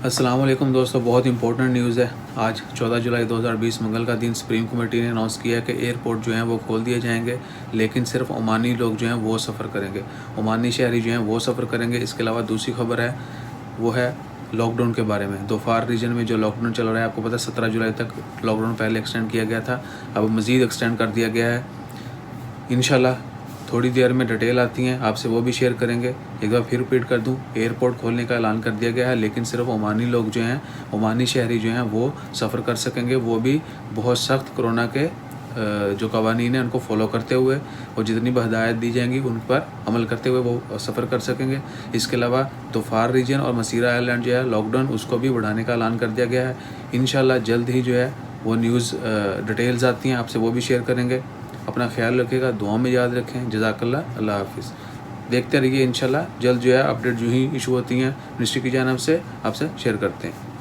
अस्सलाम वालेकुम दोस्तों, बहुत इंपॉर्टेंट न्यूज़ है। आज 14 जुलाई 2020 मंगल का दिन सुप्रीम कमेटी ने अनाउंस किया है कि एयरपोर्ट जो हैं वो खोल दिए जाएंगे, लेकिन सिर्फ ओमानी लोग जो हैं वो सफ़र करेंगे, ओमानी शहरी जो हैं वो सफ़र करेंगे। इसके अलावा दूसरी खबर है वो है लॉकडाउन के बारे में। दोफार रीजन में जो लॉकडाउन चल रहा है, आपको पता है 17 जुलाई तक लॉकडाउन पहले एक्सटेंड किया गया था, अब मज़ीद एक्सटेंड कर दिया गया है। इंशाल्लाह थोड़ी देर में डिटेल आती हैं, आपसे वो भी शेयर करेंगे। एक बार फिर रिपीट कर दूं, एयरपोर्ट खोलने का ऐलान कर दिया गया है, लेकिन सिर्फ ओमानी लोग जो हैं, ओमानी शहरी जो हैं वो सफ़र कर सकेंगे, वो भी बहुत सख्त कोरोना के जो कवानीन हैं उनको फॉलो करते हुए, और जितनी भी हदायत दी जाएंगी उन पर अमल करते हुए वो सफ़र कर सकेंगे। इसके अलावा दोफार रीजन और मसीरा आइलैंड जो है लॉकडाउन उसको भी बढ़ाने का ऐलान कर दिया गया है। इंशाल्लाह जल्द ही जो है वो न्यूज़ डिटेल्स आती हैं, आपसे वो भी शेयर करेंगे। अपना ख्याल रखिएगा, दुआ में याद रखें। जज़ाकल्लाह, अल्लाह हाफिज़। देखते रहिए, इंशाल्लाह जल्द जो है अपडेट जो ही इशू होती हैं मिनिस्ट्री की जानिब से आपसे शेयर करते हैं।